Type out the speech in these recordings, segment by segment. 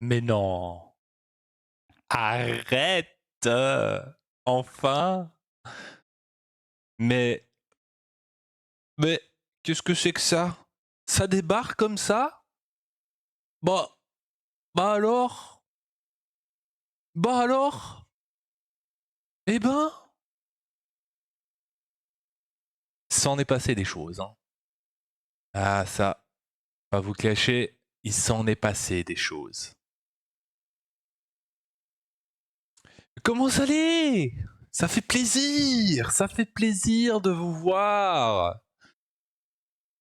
Mais non, arrête! Enfin? Mais, mais, qu'est-ce que c'est que ça? Ça débarque comme ça? Bah, bah alors? Bah alors? Eh ben, s'en est passé des choses, hein. Ah ça, pas vous cacher, il s'en est passé des choses. Comment ça allez? Ça fait plaisir de vous voir.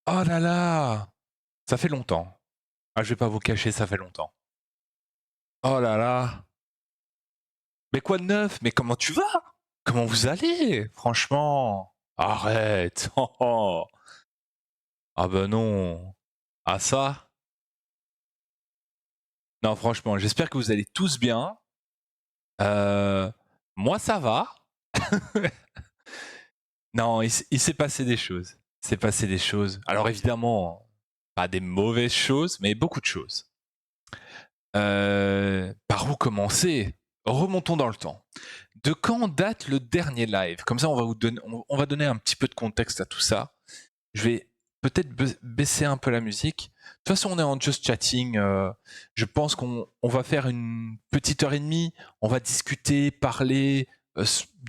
Oh là là, ça fait longtemps. Ah, je vais pas vous cacher, ça fait longtemps. Oh là là. Mais quoi de neuf? Mais comment tu vas? Comment vous allez? Franchement, arrête. Oh, oh. Ah ben non. Ah ça? Non, franchement, j'espère que vous allez tous bien. Euh, Moi, ça va. Non, il s'est passé des choses. Il s'est passé des choses. Alors évidemment, pas des mauvaises choses, mais beaucoup de choses. Par où commencer? Remontons dans le temps. De quand date le dernier live? Comme ça, on va donner un petit peu de contexte à tout ça. Je vais peut-être baisser un peu la musique. De toute façon, on est en just chatting. Je pense qu'on va faire une petite heure et demie. On va discuter, parler,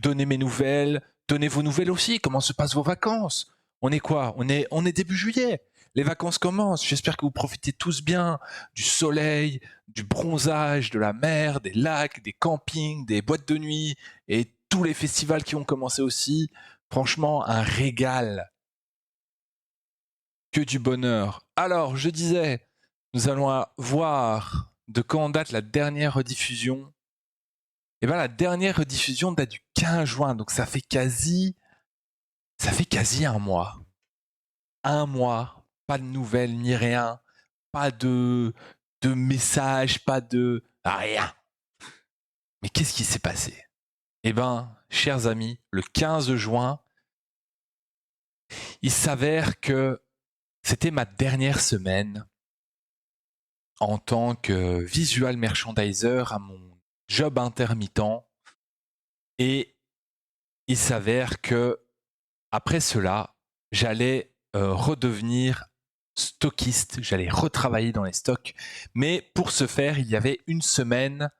donner mes nouvelles, donner vos nouvelles aussi. Comment se passent vos vacances? On est quoi? On est début juillet. Les vacances commencent. J'espère que vous profitez tous bien du soleil, du bronzage, de la mer, des lacs, des campings, des boîtes de nuit et tous les festivals qui ont commencé aussi. Franchement, un régal. Que du bonheur. Alors, je disais, nous allons voir de quand date la dernière rediffusion. Eh bien, la dernière rediffusion date du 15 juin, donc ça fait quasi un mois. Un mois, pas de nouvelles ni rien, pas de messages, pas de rien. Mais qu'est-ce qui s'est passé? Eh ben, chers amis, le 15 juin, il s'avère que c'était ma dernière semaine en tant que visual merchandiser à mon job intermittent. Et il s'avère que après cela, j'allais redevenir stockiste, j'allais retravailler dans les stocks. Mais pour ce faire, il y avait une semaine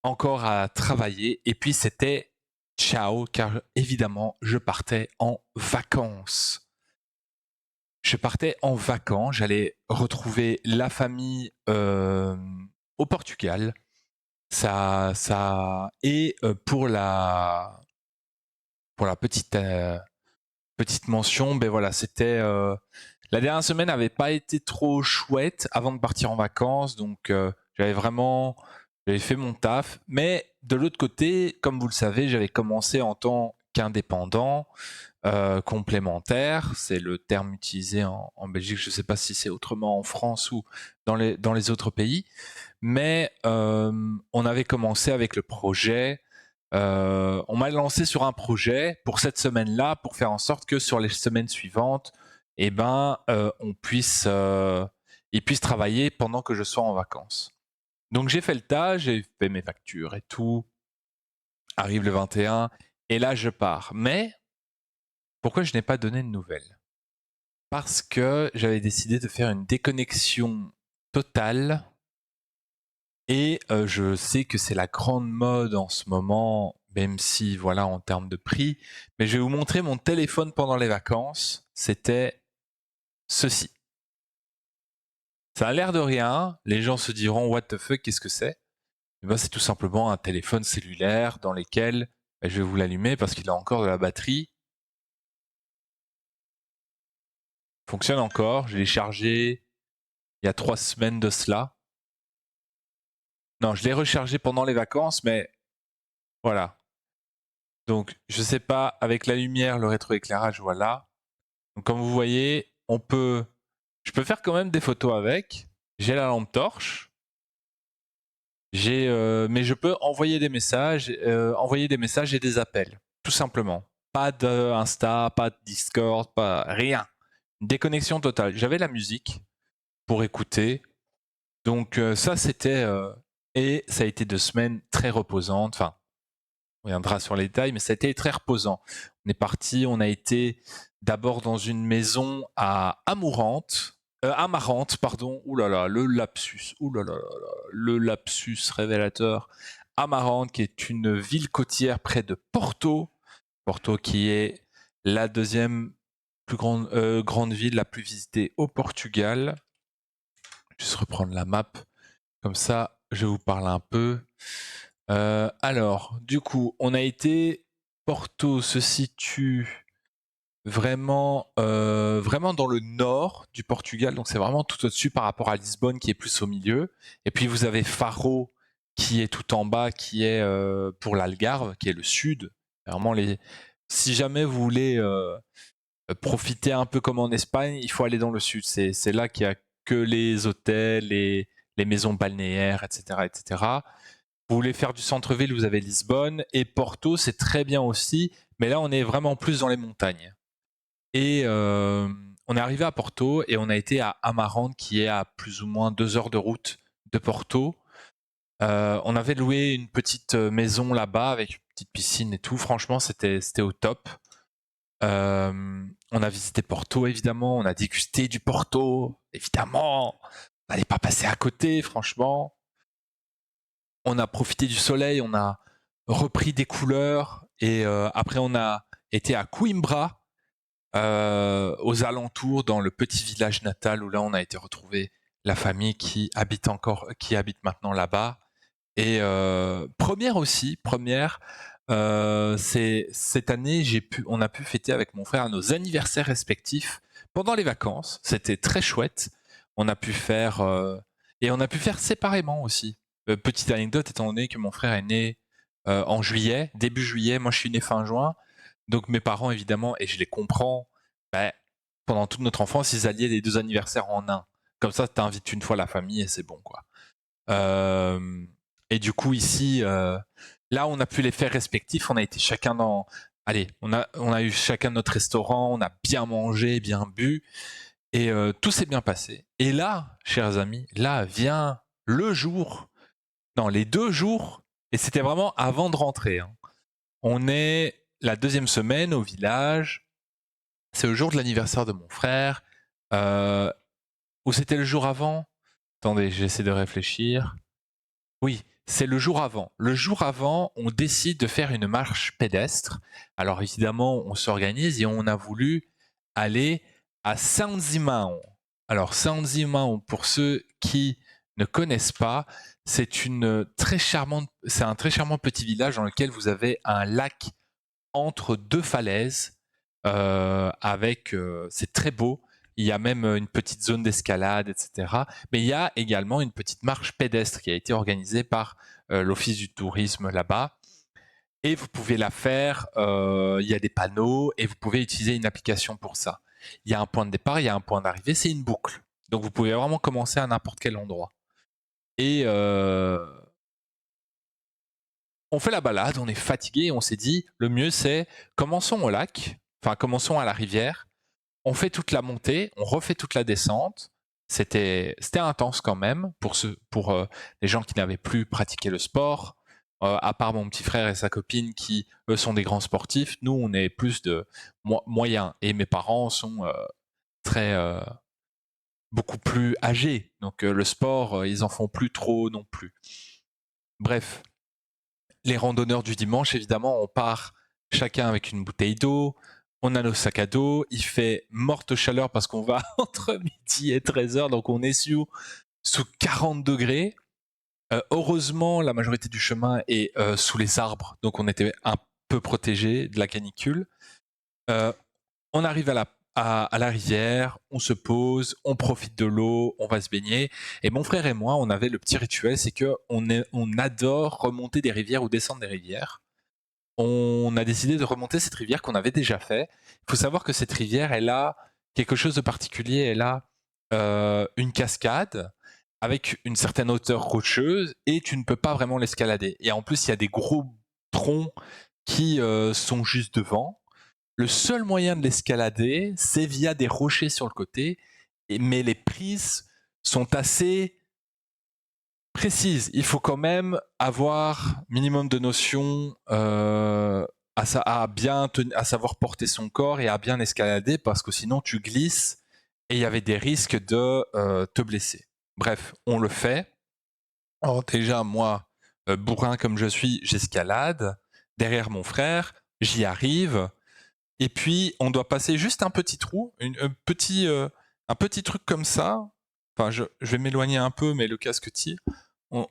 encore à travailler. Et puis c'était ciao, car évidemment, je partais en vacances. Je partais en vacances, j'allais retrouver la famille au Portugal. Et pour la petite mention, ben voilà, c'était la dernière semaine n'avait pas été trop chouette avant de partir en vacances, donc j'avais fait mon taf, mais de l'autre côté, comme vous le savez, j'avais commencé en tant qu'indépendant complémentaire, c'est le terme utilisé en Belgique, je ne sais pas si c'est autrement en France ou dans les autres pays, mais on avait commencé avec le projet. On m'a lancé sur un projet pour cette semaine-là, pour faire en sorte que sur les semaines suivantes, eh ben, ils puissent travailler pendant que je sois en vacances. Donc j'ai fait le tas, j'ai fait mes factures et tout. Arrive le 21, et là je pars. Mais pourquoi je n'ai pas donné de nouvelles? Parce que j'avais décidé de faire une déconnexion totale. Et je sais que c'est la grande mode en ce moment, même si voilà en termes de prix. Mais je vais vous montrer mon téléphone pendant les vacances. C'était ceci. Ça a l'air de rien. Les gens se diront what the fuck, qu'est-ce que c'est? Eh ben, c'est tout simplement un téléphone cellulaire dans lequel je vais vous l'allumer parce qu'il a encore de la batterie. Il fonctionne encore. Je l'ai chargé il y a 3 semaines de cela. Non, je l'ai rechargé pendant les vacances, mais voilà. Donc, je sais pas, avec la lumière, le rétroéclairage, voilà. Donc, comme vous voyez, je peux faire quand même des photos avec. J'ai la lampe torche. Mais je peux envoyer des messages et des appels, tout simplement. Pas d'Insta, pas de Discord, pas rien. Une déconnexion totale. J'avais la musique pour écouter. Donc ça, c'était... et ça a été 2 semaines très reposantes. Enfin, on reviendra sur les détails, mais ça a été très reposant. On est parti, on a été d'abord dans une maison à Amarante, pardon. Ouh là là, le lapsus. Ouh là là là là, le lapsus révélateur. Amarante, qui est une ville côtière près de Porto. Porto, qui est la deuxième plus grande ville la plus visitée au Portugal. Juste reprendre la map, comme ça, je vous parle un peu. Alors, du coup, on a été. Porto se situe vraiment dans le nord du Portugal, donc c'est vraiment tout au-dessus par rapport à Lisbonne qui est plus au milieu. Et puis vous avez Faro qui est tout en bas, qui est pour l'Algarve, qui est le sud. Vraiment si jamais vous voulez profiter un peu comme en Espagne, il faut aller dans le sud. C'est là qu'il y a que les hôtels, les maisons balnéaires, etc., etc. Vous voulez faire du centre-ville, vous avez Lisbonne. Et Porto, c'est très bien aussi. Mais là, on est vraiment plus dans les montagnes. Et on est arrivé à Porto et on a été à Amarante, qui est à plus ou moins 2 heures de route de Porto. On avait loué une petite maison là-bas avec une petite piscine et tout. Franchement, c'était au top. On a visité Porto, évidemment. On a dégusté du Porto, évidemment. On n'allait pas passer à côté, franchement. On a profité du soleil, on a repris des couleurs. Et après, on a été à Coimbra, aux alentours, dans le petit village natal, où là, on a été retrouver la famille qui habite maintenant là-bas. Et première, c'est cette année, on a pu fêter avec mon frère nos anniversaires respectifs pendant les vacances. C'était très chouette. On a pu faire et on a pu faire séparément aussi. Petite anecdote, étant donné que mon frère est né en juillet, début juillet, moi je suis né fin juin, donc mes parents évidemment, et je les comprends, bah, pendant toute notre enfance, ils alliaient les 2 anniversaires en un. Comme ça, t'invites une fois la famille et c'est bon, quoi. Et du coup ici, là on a pu les faire respectifs, on a été chacun dans... Allez, on a eu chacun notre restaurant, on a bien mangé, bien bu, et tout s'est bien passé. Et là, chers amis, là vient le jour, non, les 2 jours, et c'était vraiment avant de rentrer, hein. On est la 2e semaine au village, c'est le jour de l'anniversaire de mon frère, ou c'était le jour avant? Attendez, j'essaie de réfléchir. Oui, c'est le jour avant. Le jour avant, on décide de faire une marche pédestre. Alors évidemment, on s'organise et on a voulu aller à São Simão. Alors São Simão, pour ceux qui ne connaissent pas, c'est un très charmant petit village dans lequel vous avez un lac entre 2 falaises. C'est très beau. Il y a même une petite zone d'escalade, etc. Mais il y a également une petite marche pédestre qui a été organisée par l'Office du tourisme là-bas. Et vous pouvez la faire, il y a des panneaux et vous pouvez utiliser une application pour ça. Il y a un point de départ, il y a un point d'arrivée, c'est une boucle. Donc vous pouvez vraiment commencer à n'importe quel endroit. Et on fait la balade, on est fatigué, on s'est dit, le mieux c'est, commençons à la rivière, on fait toute la montée, on refait toute la descente. C'était intense quand même pour les gens qui n'avaient plus pratiqué le sport. À part mon petit frère et sa copine qui, eux, sont des grands sportifs. Nous, on est plus de moyens. Et mes parents sont très beaucoup plus âgés. Donc le sport, ils en font plus trop non plus. Bref, les randonneurs du dimanche, évidemment, on part chacun avec une bouteille d'eau. On a nos sacs à dos, il fait morte chaleur parce qu'on va entre midi et 13h, donc on est sous 40 degrés. Heureusement, la majorité du chemin est sous les arbres, donc on était un peu protégé de la canicule. On arrive à la rivière, on se pose, on profite de l'eau, on va se baigner. Et mon frère et moi, on avait le petit rituel, c'est qu'on adore remonter des rivières ou descendre des rivières. On a décidé de remonter cette rivière qu'on avait déjà fait. Il faut savoir que cette rivière, elle a quelque chose de particulier. Elle a une cascade avec une certaine hauteur rocheuse et tu ne peux pas vraiment l'escalader. Et en plus, il y a des gros troncs qui sont juste devant. Le seul moyen de l'escalader, c'est via des rochers sur le côté, mais les prises sont assez précise, il faut quand même avoir minimum de notions à savoir porter son corps et à bien escalader parce que sinon tu glisses et il y avait des risques de te blesser. Bref, on le fait. Alors déjà, moi, bourrin comme je suis, j'escalade. Derrière mon frère, j'y arrive. Et puis, on doit passer juste un petit trou, un petit truc comme ça. Enfin, je vais m'éloigner un peu, mais le casque tire. On-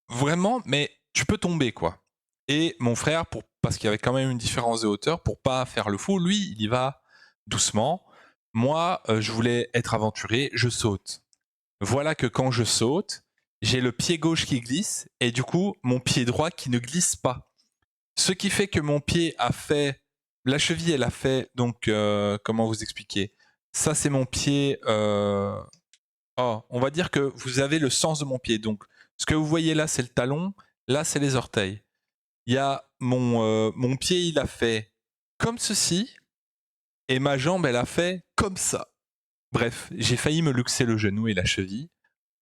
Vraiment, mais tu peux tomber, quoi. Et mon frère, parce qu'il y avait quand même une différence de hauteur, pour pas faire le fou, lui, il y va doucement. Moi, je voulais être aventurier, je saute. Voilà que quand je saute, j'ai le pied gauche qui glisse et du coup, mon pied droit qui ne glisse pas. Ce qui fait que mon pied a fait, la cheville, elle a fait, donc, comment vous expliquer? Ça, c'est mon pied. On va dire que vous avez le sens de mon pied. Donc, ce que vous voyez là, c'est le talon. Là, c'est les orteils. Il y a mon pied, il a fait comme ceci, et ma jambe, elle a fait comme ça. Bref, j'ai failli me luxer le genou et la cheville,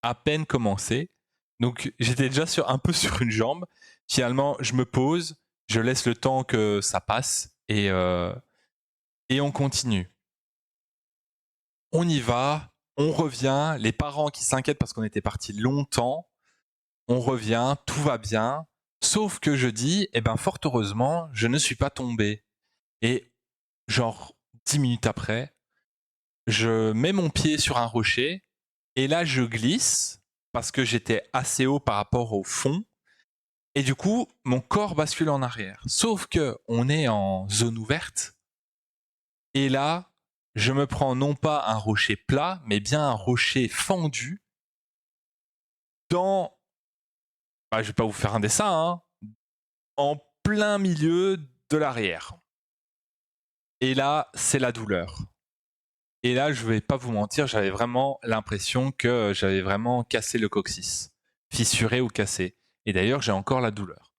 à peine commencé. Donc, j'étais déjà un peu sur une jambe. Finalement, je me pose, je laisse le temps que ça passe, et on continue. On y va, on revient. Les parents qui s'inquiètent parce qu'on était parti longtemps, on revient, tout va bien. Sauf que je dis, fort heureusement, je ne suis pas tombé. Et genre 10 minutes après, je mets mon pied sur un rocher et là je glisse parce que j'étais assez haut par rapport au fond et du coup mon corps bascule en arrière. Sauf que on est en zone ouverte et là je me prends non pas un rocher plat mais bien un rocher fendu dans, je vais pas vous faire un dessin, hein, en plein milieu de l'arrière. Et là c'est la douleur. Et là, je vais pas vous mentir, j'avais vraiment l'impression que j'avais vraiment cassé le coccyx, fissuré ou cassé. Et d'ailleurs, j'ai encore la douleur.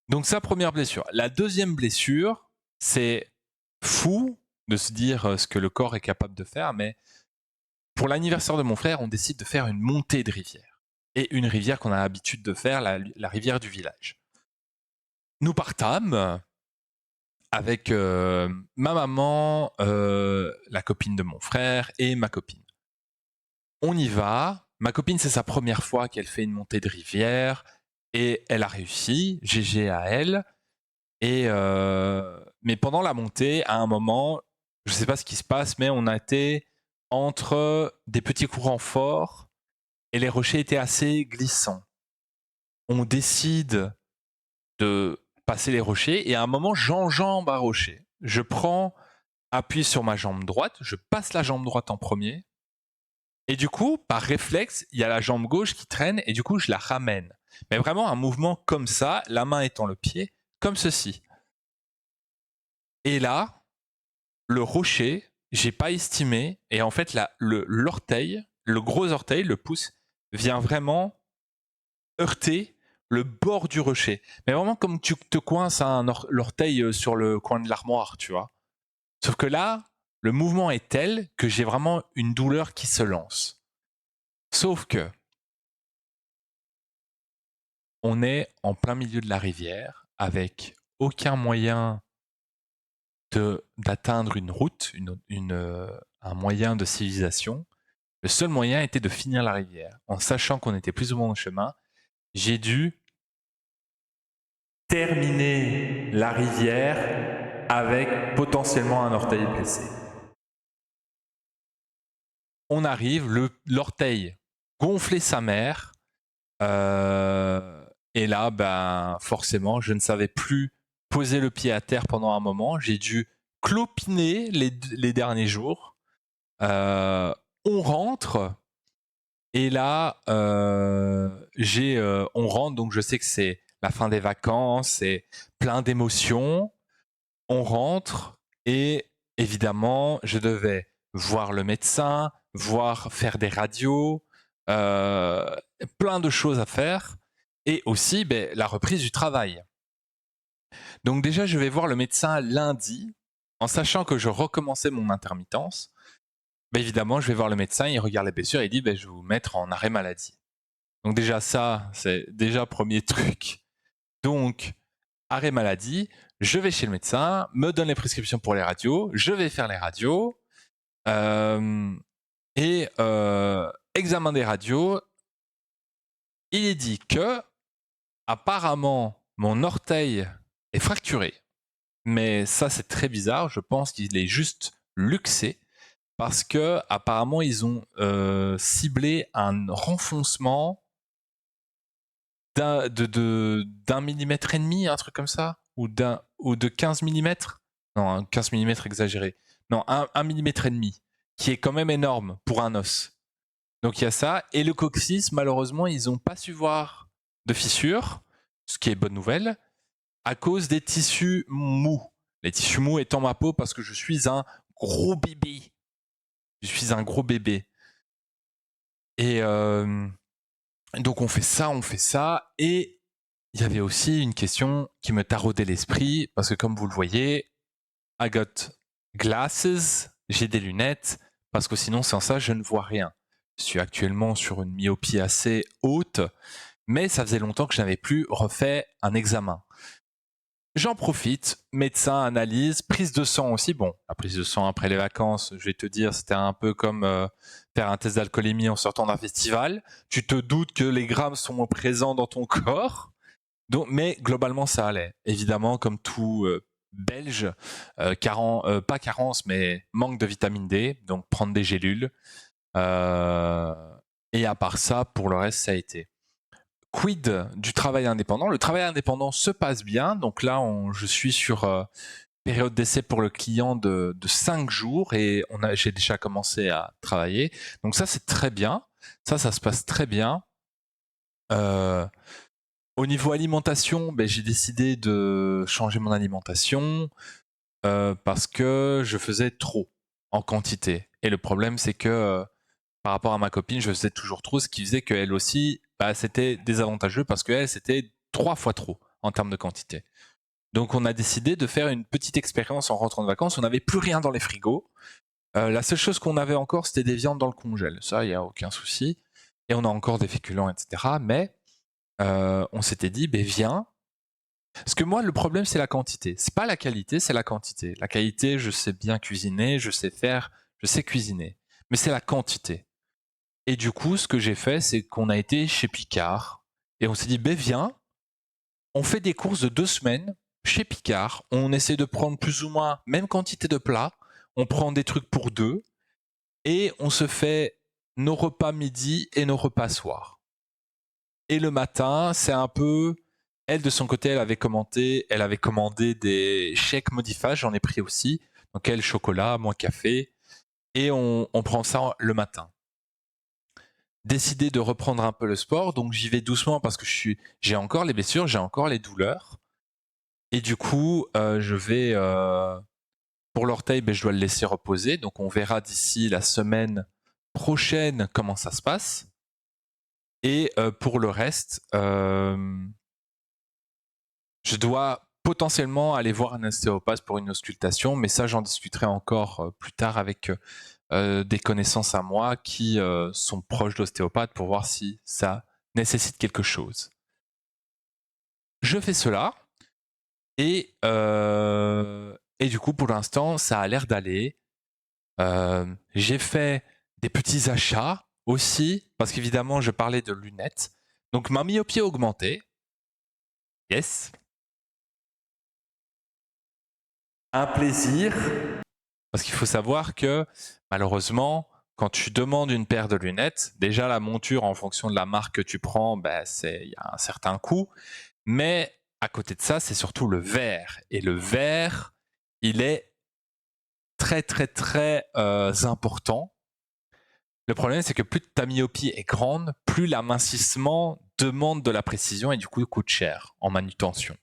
Donc ça, première blessure. La deuxième blessure, c'est fou de se dire ce que le corps est capable de faire, mais pour l'anniversaire de mon frère, on décide de faire une montée de rivière. Et une rivière qu'on a l'habitude de faire, la rivière du village. Nous partâmes avec ma maman, la copine de mon frère et ma copine. On y va. Ma copine, c'est sa première fois qu'elle fait une montée de rivière et elle a réussi. GG à elle. Mais pendant la montée, à un moment, je ne sais pas ce qui se passe, mais on a été entre des petits courants forts et les rochers étaient assez glissants. On décide de passer les rochers et à un moment, j'enjambe un rocher. Je prends appui sur ma jambe droite, je passe la jambe droite en premier. Et du coup, par réflexe, il y a la jambe gauche qui traîne et du coup, je la ramène. Mais vraiment un mouvement comme ça, la main étant le pied, comme ceci. Et là, le rocher, j'ai pas estimé, et en fait, l'orteil, le gros orteil, le pouce, vient vraiment heurter le bord du rocher. Mais vraiment comme tu te coinces l'orteil sur le coin de l'armoire, tu vois. Sauf que là, le mouvement est tel que j'ai vraiment une douleur qui se lance. Sauf que on est en plein milieu de la rivière avec aucun moyen d'atteindre une route, un moyen de civilisation. Le seul moyen était de finir la rivière. En sachant qu'on était plus ou moins au chemin, j'ai dû terminer la rivière avec potentiellement un orteil blessé. On arrive, l'orteil gonflait sa mère, et là, forcément, je ne savais plus poser le pied à terre pendant un moment. J'ai dû clopiner les derniers jours. On rentre et là, on rentre, donc je sais que c'est la fin des vacances, c'est plein d'émotions. On rentre et évidemment, je devais voir le médecin, faire des radios, plein de choses à faire et aussi la reprise du travail. Donc déjà, je vais voir le médecin lundi en sachant que je recommençais mon intermittence. Évidemment, je vais voir le médecin, il regarde les blessures et il dit je vais vous mettre en arrêt maladie. Donc déjà ça, c'est déjà premier truc. Donc, arrêt maladie, je vais chez le médecin, me donne les prescriptions pour les radios, je vais faire les radios, examen des radios, il est dit que, apparemment, mon orteil est fracturé. Mais ça, c'est très bizarre, je pense qu'il est juste luxé, parce que apparemment ils ont ciblé un renfoncement d'un millimètre et demi, un truc comme ça, ou de 15 millimètres. Non, 15 millimètres exagéré. Non, 1 millimètre et demi, qui est quand même énorme pour un os. Donc il y a ça. Et le coccyx, malheureusement, ils n'ont pas su voir de fissure, ce qui est bonne nouvelle, à cause des tissus mous. Les tissus mous étant ma peau parce que je suis un gros bébé. Je suis un gros bébé. Et donc on fait ça. Et il y avait aussi une question qui me taraudait l'esprit, parce que comme vous le voyez, I got glasses, j'ai des lunettes, parce que sinon sans ça je ne vois rien. Je suis actuellement sur une myopie assez haute, mais ça faisait longtemps que je n'avais plus refait un examen. J'en profite, médecin, analyse, prise de sang aussi. Bon, la prise de sang après les vacances, je vais te dire, c'était un peu comme faire un test d'alcoolémie en sortant d'un festival. Tu te doutes que les grammes sont présents dans ton corps. Donc, mais globalement, ça allait. Évidemment, comme tout Belge, pas carence, mais manque de vitamine D, donc prendre des gélules. Et à part ça, pour le reste, ça a été. Quid du travail indépendant? Le travail indépendant se passe bien. Donc là, je suis sur période d'essai pour le client de 5 jours et j'ai déjà commencé à travailler. Donc ça, c'est très bien. Ça se passe très bien. Au niveau alimentation, j'ai décidé de changer mon alimentation parce que je faisais trop en quantité. Et le problème, c'est que par rapport à ma copine, je faisais toujours trop, ce qui faisait qu'elle aussi, c'était désavantageux parce qu'elle, c'était 3 fois trop en termes de quantité. Donc on a décidé de faire une petite expérience en rentrant de vacances. On n'avait plus rien dans les frigos. La seule chose qu'on avait encore, c'était des viandes dans le congèle. Ça, il n'y a aucun souci. Et on a encore des féculents, etc. Mais on s'était dit, viens. Parce que moi, le problème, c'est la quantité. C'est pas la qualité, c'est la quantité. La qualité, je sais bien cuisiner, je sais cuisiner. Mais c'est la quantité. Et du coup, ce que j'ai fait, c'est qu'on a été chez Picard. Et on s'est dit, viens, on fait des courses de 2 semaines chez Picard. On essaie de prendre plus ou moins même quantité de plats. On prend des trucs pour 2. Et on se fait nos repas midi et nos repas soir. Et le matin, c'est un peu... Elle, de son côté, elle avait commandé des shakes Modifage, j'en ai pris aussi. Donc elle, chocolat, moi café. Et on prend ça le matin. Décidé de reprendre un peu le sport, donc j'y vais doucement parce que j'ai encore les blessures, j'ai encore les douleurs. Et du coup, je vais... pour l'orteil, je dois le laisser reposer. Donc on verra d'ici la semaine prochaine comment ça se passe. Et pour le reste, je dois potentiellement aller voir un ostéopathe pour une auscultation, mais ça j'en discuterai encore plus tard avec des connaissances à moi qui sont proches d'ostéopathes pour voir si ça nécessite quelque chose. Je fais cela et du coup pour l'instant ça a l'air d'aller. J'ai fait des petits achats aussi parce qu'évidemment je parlais de lunettes. Donc ma myopie a augmenté. Yes. Un plaisir. Parce qu'il faut savoir que malheureusement, quand tu demandes une paire de lunettes, déjà la monture en fonction de la marque que tu prends, il y a un certain coût. Mais à côté de ça, c'est surtout le verre. Et le verre, il est très très très important. Le problème, c'est que plus ta myopie est grande, plus l'amincissement demande de la précision et du coup coûte cher en manutention.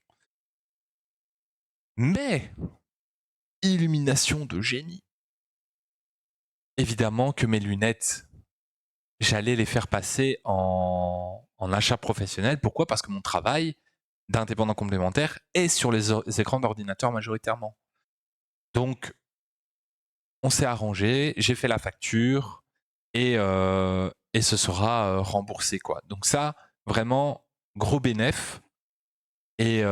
Mais, illumination de génie. Évidemment que mes lunettes, j'allais les faire passer en achat professionnel. Pourquoi? Parce que mon travail d'indépendant complémentaire est sur les écrans d'ordinateur majoritairement. Donc, on s'est arrangé, j'ai fait la facture et et ce sera remboursé, quoi. Donc ça, vraiment, gros bénéf. Et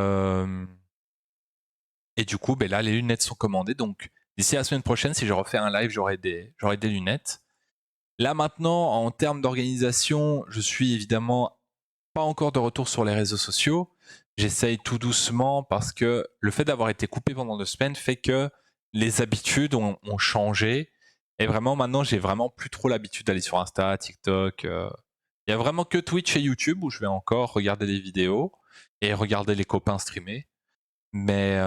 du coup, là, les lunettes sont commandées. Donc d'ici la semaine prochaine, si je refais un live, j'aurai des lunettes. Là maintenant, en termes d'organisation, je suis évidemment pas encore de retour sur les réseaux sociaux. J'essaye tout doucement parce que le fait d'avoir été coupé pendant 2 semaines fait que les habitudes ont changé. Et vraiment, maintenant, j'ai vraiment plus trop l'habitude d'aller sur Insta, TikTok. Il y a vraiment que Twitch et YouTube où je vais encore regarder des vidéos et regarder les copains streamer. Mais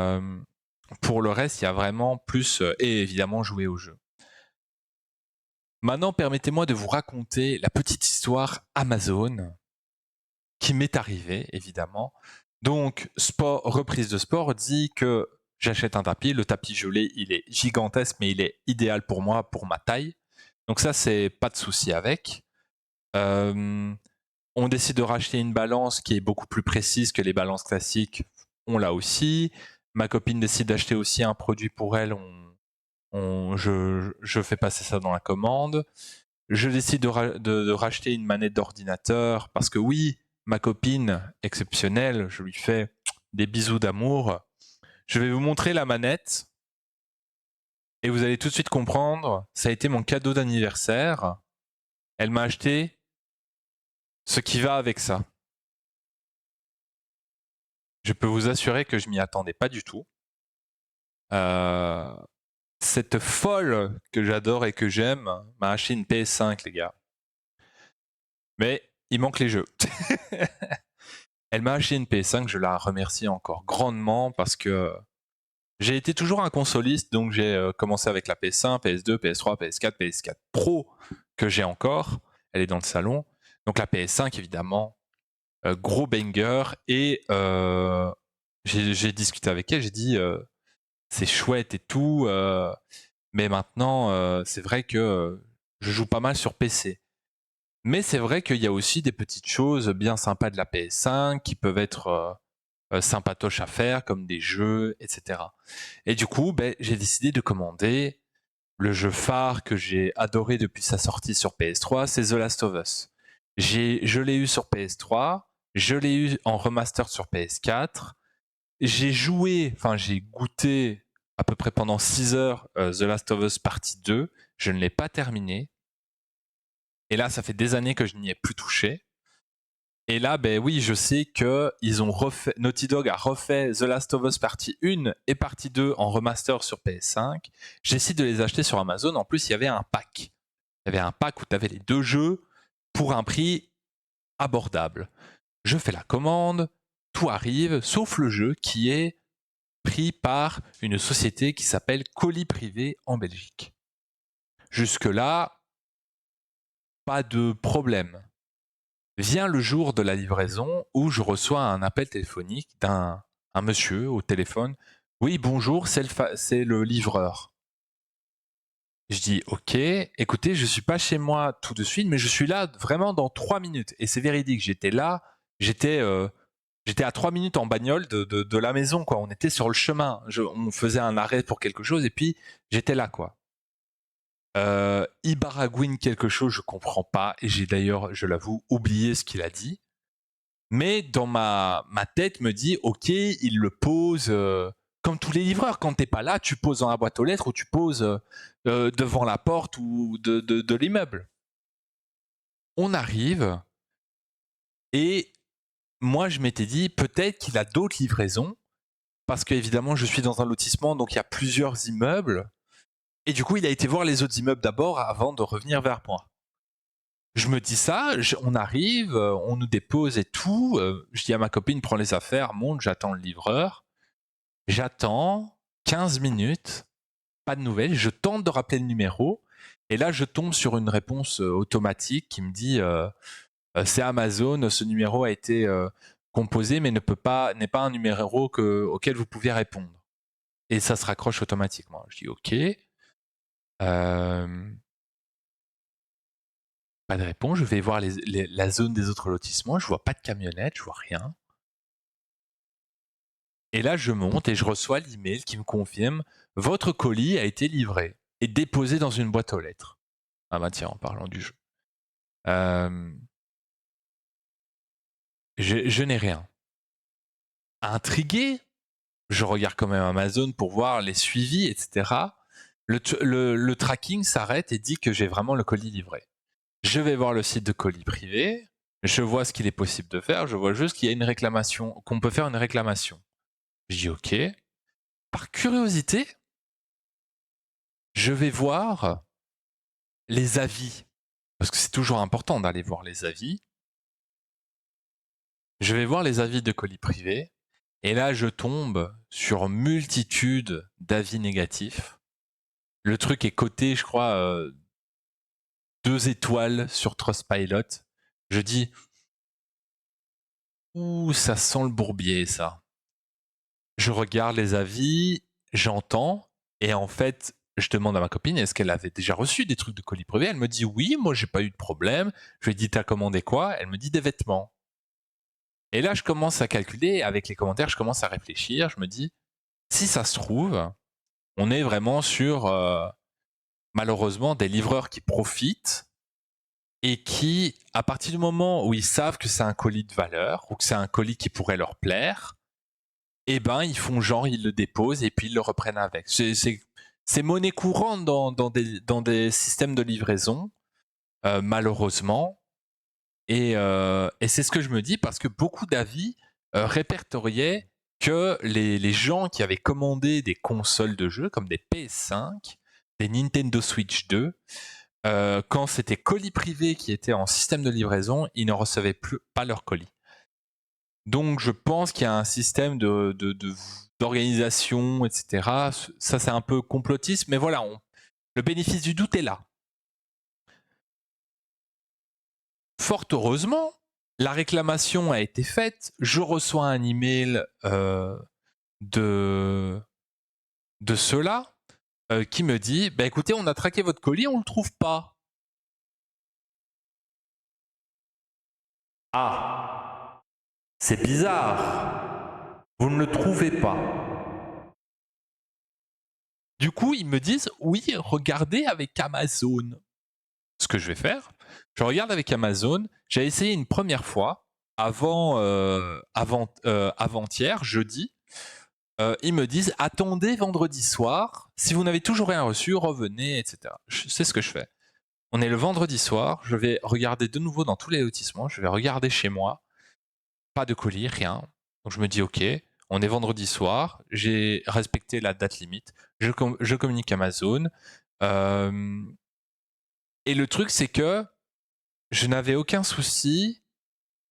pour le reste, il y a vraiment plus, et évidemment jouer au jeu. Maintenant, permettez-moi de vous raconter la petite histoire Amazon qui m'est arrivée, évidemment. Donc, reprise de sport dit que j'achète un tapis. Le tapis gelé, il est gigantesque, mais il est idéal pour moi, pour ma taille. Donc ça, c'est pas de souci avec. On décide de racheter une balance qui est beaucoup plus précise que les balances classiques. On l'a aussi. Ma copine décide d'acheter aussi un produit pour elle. Je fais passer ça dans la commande. Je décide de racheter une manette d'ordinateur parce que oui, ma copine exceptionnelle, je lui fais des bisous d'amour. Je vais vous montrer la manette et vous allez tout de suite comprendre. Ça a été mon cadeau d'anniversaire. Elle m'a acheté ce qui va avec ça. Je peux vous assurer que je m'y attendais pas du tout. Cette folle que j'adore et que j'aime m'a acheté une PS5, les gars. Mais il manque les jeux. Elle m'a acheté une PS5, je la remercie encore grandement parce que j'ai été toujours un consoliste, donc j'ai commencé avec la PS1, PS2, PS3, PS4, PS4 Pro que j'ai encore. Elle est dans le salon. Donc la PS5, évidemment, gros banger. Et j'ai discuté avec elle, j'ai dit c'est chouette et tout, mais maintenant c'est vrai que je joue pas mal sur PC. Mais c'est vrai qu'il y a aussi des petites choses bien sympas de la PS5 qui peuvent être sympatoches à faire, comme des jeux, etc. Et du coup, j'ai décidé de commander le jeu phare que j'ai adoré depuis sa sortie sur PS3, c'est The Last of Us. Je l'ai eu sur PS3, je l'ai eu en remaster sur PS4. J'ai goûté à peu près pendant 6 heures The Last of Us partie 2. Je ne l'ai pas terminé. Et là, ça fait des années que je n'y ai plus touché. Et là, oui, je sais que Naughty Dog a refait The Last of Us partie 1 et partie 2 en remaster sur PS5. J'essaie de les acheter sur Amazon. En plus, il y avait un pack. Il y avait un pack où tu avais les 2 jeux pour un prix abordable. Je fais la commande, tout arrive, sauf le jeu qui est pris par une société qui s'appelle Colis Privé en Belgique. Jusque-là, pas de problème. Vient le jour de la livraison où je reçois un appel téléphonique d'un monsieur au téléphone. Oui, bonjour, c'est le livreur. Je dis ok, écoutez, je suis pas chez moi tout de suite, mais je suis là vraiment dans 3 minutes. Et c'est véridique, j'étais là, j'étais à 3 minutes en bagnole de la maison, quoi. On était sur le chemin. On faisait un arrêt pour quelque chose et puis j'étais là, quoi. Il baragouine quelque chose, je comprends pas. Et j'ai d'ailleurs, je l'avoue, oublié ce qu'il a dit. Mais dans ma tête me dit, ok, il le pose comme tous les livreurs. Quand t'es pas là, tu poses dans la boîte aux lettres ou tu poses devant la porte ou de l'immeuble. On arrive et moi je m'étais dit peut-être qu'il a d'autres livraisons parce qu'évidemment je suis dans un lotissement donc il y a plusieurs immeubles et du coup il a été voir les autres immeubles d'abord avant de revenir vers moi. Je me dis ça, on arrive, on nous dépose et tout. Je dis à ma copine, prends les affaires, monte, j'attends le livreur. J'attends 15 minutes, pas de nouvelles. Je tente de rappeler le numéro. Et là, je tombe sur une réponse automatique qui me dit c'est Amazon, ce numéro a été composé, mais n'est pas un numéro auquel vous pouvez répondre. Et ça se raccroche automatiquement. Je dis ok. Pas de réponse, je vais voir la zone des autres lotissements, je vois pas de camionnette, je vois rien. Et là, je monte et je reçois l'email qui me confirme « Votre colis a été livré et déposé dans une boîte aux lettres. » Ah bah tiens, en parlant du jeu. Euh, je n'ai rien. Intrigué, je regarde quand même Amazon pour voir les suivis, etc. Le tracking s'arrête et dit que j'ai vraiment le colis livré. Je vais voir le site de colis privé, je vois ce qu'il est possible de faire, je vois juste qu'il y a une réclamation, qu'on peut faire une réclamation. Je dis ok. Par curiosité, je vais voir les avis, parce que c'est toujours important d'aller voir les avis. Je vais voir les avis de colis privés, et là je tombe sur multitude d'avis négatifs. Le truc est coté, je crois, 2 étoiles sur Trustpilot. Je dis, ouh, ça sent le bourbier, ça. Je regarde les avis, j'entends, et en fait, je demande à ma copine, est-ce qu'elle avait déjà reçu des trucs de colis privé? Elle me dit oui, moi j'ai pas eu de problème. Je lui ai dit, t'as commandé quoi? Elle me dit des vêtements. Et là, je commence à calculer, avec les commentaires, je commence à réfléchir, je me dis, si ça se trouve, on est vraiment sur, malheureusement, des livreurs qui profitent et qui, à partir du moment où ils savent que c'est un colis de valeur ou que c'est un colis qui pourrait leur plaire, eh ben ils font genre, ils le déposent et puis ils le reprennent avec. C'est monnaie courante dans des systèmes de livraison, malheureusement. Et c'est ce que je me dis parce que beaucoup d'avis répertoriaient que les gens qui avaient commandé des consoles de jeux comme des PS5, des Nintendo Switch 2, quand c'était colis privé qui était en système de livraison, ils ne recevaient pas leur colis. Donc je pense qu'il y a un système d'organisation, etc. Ça c'est un peu complotiste, mais voilà, le bénéfice du doute est là. Fort heureusement, la réclamation a été faite. Je reçois un email de ceux-là qui me dit bah, écoutez, on a traqué votre colis, on ne le trouve pas. Ah, c'est bizarre. Vous ne le trouvez pas. Du coup, ils me disent oui, regardez avec Amazon. Ce que je vais faire, je regarde avec Amazon. J'ai essayé une première fois avant-hier, jeudi. Ils me disent attendez vendredi soir. Si vous n'avez toujours rien reçu, revenez, etc. C'est ce que je fais. On est le vendredi soir. Je vais regarder de nouveau dans tous les lotissements. Je vais regarder chez moi. Pas de colis, rien. Donc je me dis ok. On est vendredi soir. J'ai respecté la date limite. Je communique Amazon. Et le truc, c'est que je n'avais aucun souci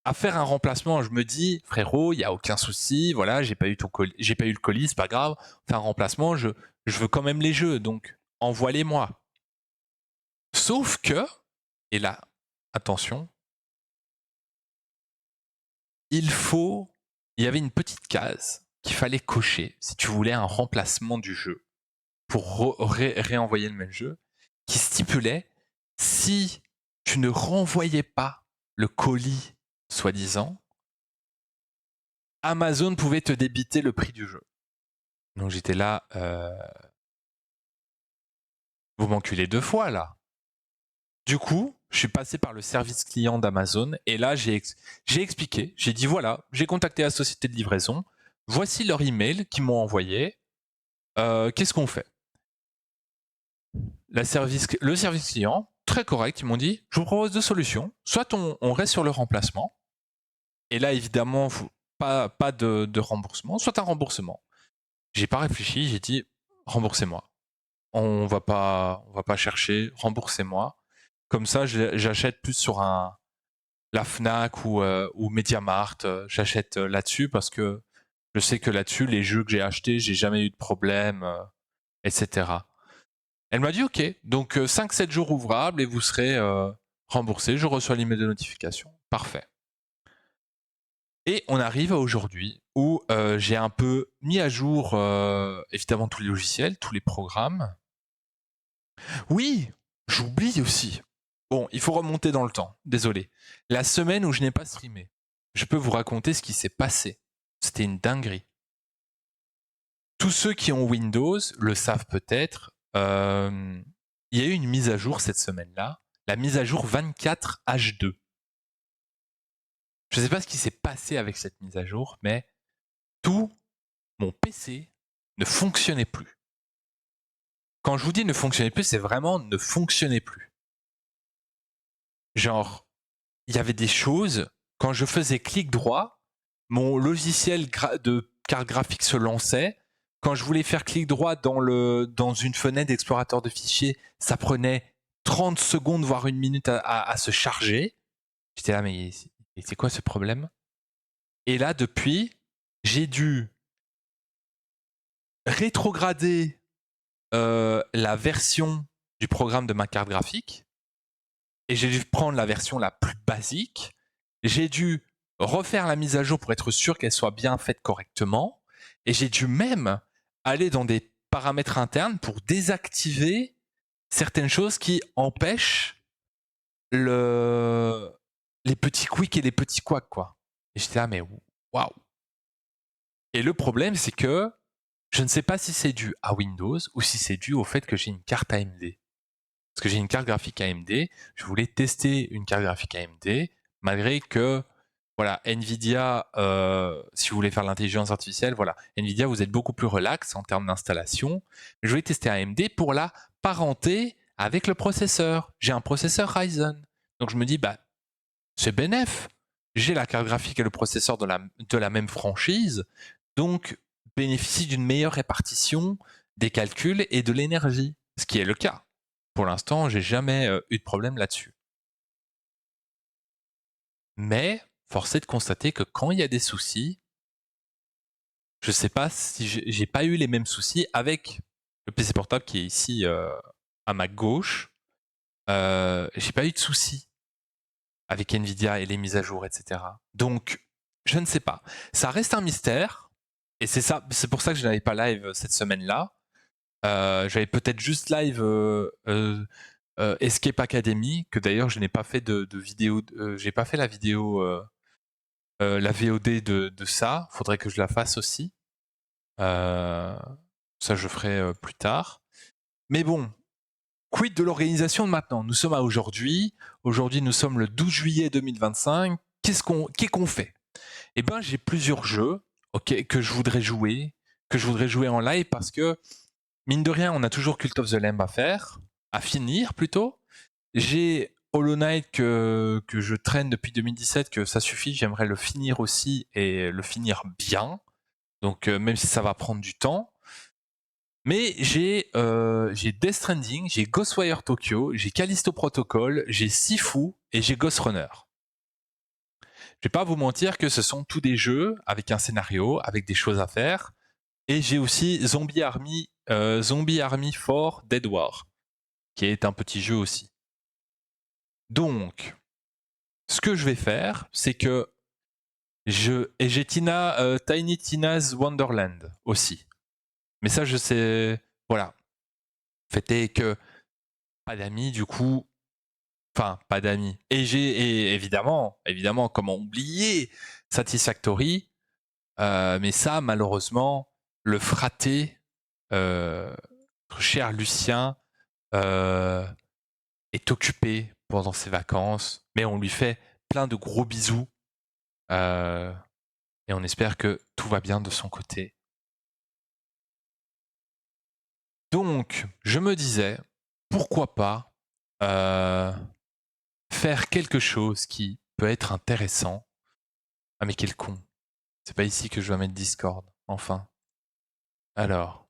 à faire un remplacement. Je me dis, frérot, il n'y a aucun souci, voilà, j'ai pas eu le colis, c'est pas grave, faire un remplacement, je veux quand même les jeux, donc envoie-les-moi. Sauf que, et là, attention, il y avait une petite case qu'il fallait cocher si tu voulais un remplacement du jeu pour réenvoyer le même jeu, qui stipulait si tu ne renvoyais pas le colis soi-disant, Amazon pouvait te débiter le prix du jeu. Donc j'étais là, vous m'enculez 2 fois là. Du coup, je suis passé par le service client d'Amazon et là j'ai expliqué, j'ai dit voilà, j'ai contacté la société de livraison, voici leur email qu'ils m'ont envoyé, qu'est-ce qu'on fait? Le service client, très correct, ils m'ont dit je vous propose 2 solutions, soit on reste sur le remplacement, et là évidemment pas de remboursement, soit un remboursement. J'ai pas réfléchi, j'ai dit remboursez-moi. On va pas chercher, remboursez-moi. Comme ça, j'achète plus sur la Fnac ou MediaMarkt. J'achète là-dessus parce que je sais que là-dessus, les jeux que j'ai achetés, j'ai jamais eu de problème, etc. Elle m'a dit OK, donc 5-7 jours ouvrables et vous serez remboursé. Je reçois l'email de notification. Parfait. Et on arrive à aujourd'hui où j'ai un peu mis à jour évidemment tous les logiciels, tous les programmes. Oui, j'oublie aussi. Bon, il faut remonter dans le temps. Désolé. La semaine où je n'ai pas streamé, je peux vous raconter ce qui s'est passé. C'était une dinguerie. Tous ceux qui ont Windows le savent peut-être. Il y a eu une mise à jour cette semaine-là. la mise à jour 24H2. Je ne sais pas ce qui s'est passé avec cette mise à jour, mais tout mon PC ne fonctionnait plus. Quand je vous dis ne fonctionnait plus, c'est vraiment ne fonctionnait plus. Genre, il y avait des choses, quand je faisais clic droit, mon logiciel de carte graphique se lançait. Quand je voulais faire clic droit dans une fenêtre d'explorateur de fichiers, ça prenait 30 secondes, voire une minute à se charger. J'étais là, mais c'est quoi ce problème? Et là, depuis, j'ai dû rétrograder la version du programme de ma carte graphique et j'ai dû prendre la version la plus basique. J'ai dû refaire la mise à jour pour être sûr qu'elle soit bien faite correctement et j'ai dû même aller dans des paramètres internes pour désactiver certaines choses qui empêchent les petits quicks et les petits quacks, quoi. Et j'étais là, mais waouh! Et le problème, c'est que je ne sais pas si c'est dû à Windows ou si c'est dû au fait que j'ai une carte AMD. Parce que j'ai une carte graphique AMD, je voulais tester une carte graphique AMD, malgré que, voilà, Nvidia, si vous voulez faire l'intelligence artificielle, voilà, Nvidia, vous êtes beaucoup plus relax en termes d'installation. Je voulais tester AMD pour la parenté avec le processeur. J'ai un processeur Ryzen. Donc je me dis, bah, c'est bénef. J'ai la carte graphique et le processeur de la même franchise, donc bénéficie d'une meilleure répartition des calculs et de l'énergie, ce qui est le cas. Pour l'instant, j'ai jamais eu de problème là-dessus. Mais force est de constater que quand il y a des soucis, je sais pas si j'ai pas eu les mêmes soucis avec le PC portable qui est ici à ma gauche. J'ai pas eu de soucis avec Nvidia et les mises à jour, etc. Donc, je ne sais pas. Ça reste un mystère. Et c'est pour ça que je n'avais pas live cette semaine-là. J'avais peut-être juste live Escape Academy, que d'ailleurs je n'ai pas fait de vidéo. J'ai pas fait la vidéo, la VOD de ça. Faudrait que je la fasse aussi. Ça, je ferai plus tard. Mais bon, quid de l'organisation de maintenant? Nous sommes à aujourd'hui. Aujourd'hui, nous sommes le 12 juillet 2025. Qu'est-ce qu'on fait? Eh ben, j'ai plusieurs jeux, ok, que je voudrais jouer en live parce que mine de rien, on a toujours Cult of the Lamb à finir plutôt. J'ai Hollow Knight que je traîne depuis 2017, que ça suffit, j'aimerais le finir aussi et le finir bien. Donc même si ça va prendre du temps. Mais j'ai Death Stranding, j'ai Ghostwire Tokyo, j'ai Callisto Protocol, j'ai Sifu et j'ai Ghost Runner. Je vais pas vous mentir que ce sont tous des jeux avec un scénario, avec des choses à faire. Et j'ai aussi Zombie Army 4 Dead War, qui est un petit jeu aussi. Donc, ce que je vais faire, c'est que j'ai Tiny Tina's Wonderland aussi. Mais ça, je sais, voilà. Fait est que pas d'amis, du coup, enfin, pas d'amis. Et évidemment, comment oublier Satisfactory, mais ça, malheureusement, le fraté, notre cher Lucien, est occupé pendant ses vacances, mais on lui fait plein de gros bisous et on espère que tout va bien de son côté. Donc, je me disais, pourquoi pas faire quelque chose qui peut être intéressant. Ah mais quel con. C'est pas ici que je dois mettre Discord, enfin. Alors.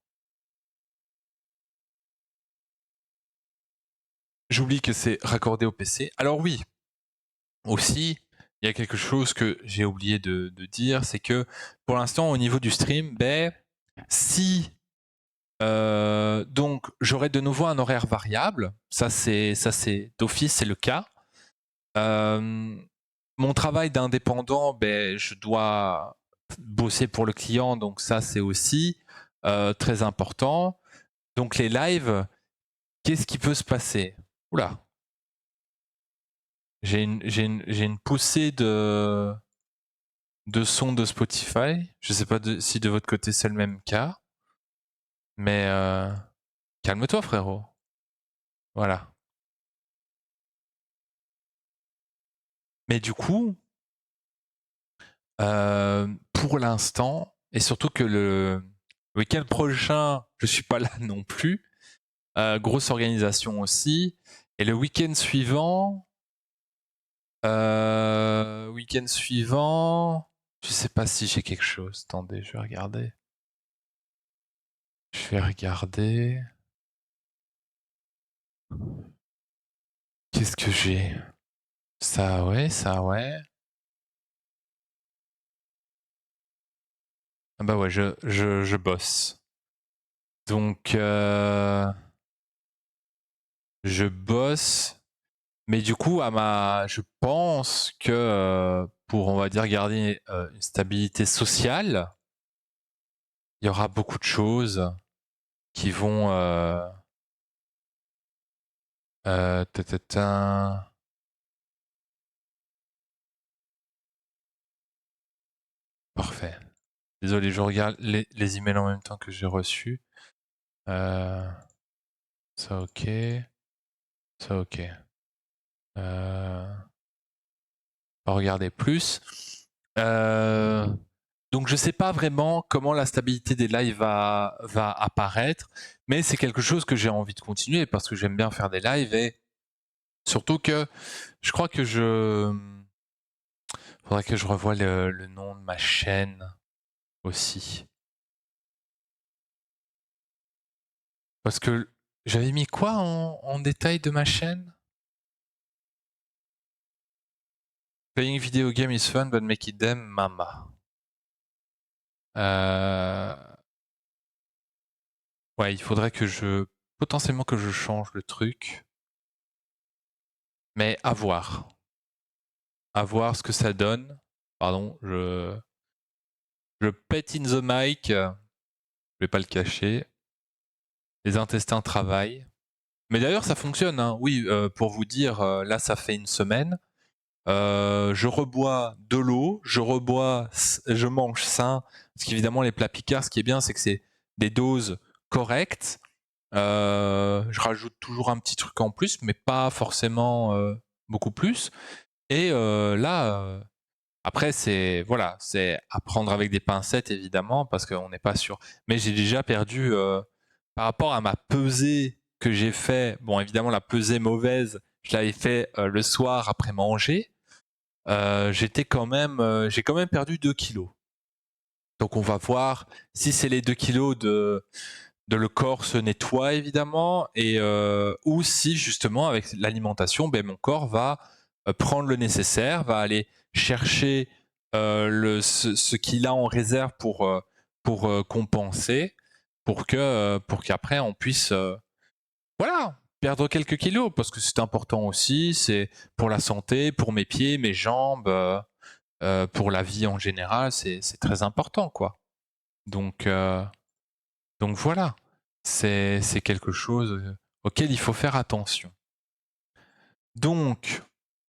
J'oublie que c'est raccordé au PC. Alors oui, aussi, il y a quelque chose que j'ai oublié de dire, c'est que pour l'instant, au niveau du stream, si donc j'aurai de nouveau un horaire variable, ça c'est d'office, c'est le cas. Mon travail d'indépendant, je dois bosser pour le client, donc ça c'est aussi très important. Donc les lives, qu'est-ce qui peut se passer? Oula, j'ai une poussée de son de Spotify. Je sais pas si de votre côté c'est le même cas, mais calme-toi frérot. Voilà. Mais du coup, pour l'instant, et surtout que le week-end prochain, je suis pas là non plus. Grosse organisation aussi. Et le week-end suivant, je sais pas si j'ai quelque chose. Attendez, je vais regarder. Je vais regarder. Qu'est-ce que j'ai? Ça, ouais, ça, ouais. Ah bah ouais, je bosse. Donc, je bosse. Mais du coup, je pense que pour, on va dire, garder une stabilité sociale, il y aura beaucoup de choses qui vont... ta. Parfait. Désolé, je regarde les emails en même temps que j'ai reçus. Ça ok. Ça ok. On va regarder plus. Donc je sais pas vraiment comment la stabilité des lives va apparaître, mais c'est quelque chose que j'ai envie de continuer parce que j'aime bien faire des lives et surtout que je crois que faudrait que je revoie le nom de ma chaîne aussi. Parce que j'avais mis quoi en détail de ma chaîne? Playing video game is fun, but make it damn mama. Ouais, il faudrait que potentiellement que je change le truc. Mais à voir. À voir ce que ça donne. Pardon, je pète in the mic. Je vais pas le cacher. Les intestins travaillent. Mais d'ailleurs, ça fonctionne. Hein. Oui, pour vous dire, là, ça fait une semaine. Je rebois de l'eau, je mange sain. Parce qu'évidemment, les plats picards, ce qui est bien, c'est que c'est des doses correctes. Je rajoute toujours un petit truc en plus, mais pas forcément beaucoup plus. Et là, après, c'est à prendre avec des pincettes évidemment, parce qu'on n'est pas sûr. Mais j'ai déjà perdu par rapport à ma pesée que j'ai fait. Bon, évidemment, la pesée mauvaise, je l'avais fait le soir après manger. J'ai quand même perdu 2 kilos. Donc on va voir si c'est les 2 kilos de le corps se nettoie évidemment, et ou si justement avec l'alimentation, ben, mon corps va prendre le nécessaire, va aller chercher ce qu'il a en réserve pour compenser, pour qu'après on puisse voilà, perdre quelques kilos, parce que c'est important aussi, c'est pour la santé, pour mes pieds, mes jambes, pour la vie en général, c'est très important quoi. Donc donc voilà, c'est quelque chose auquel il faut faire attention. Donc,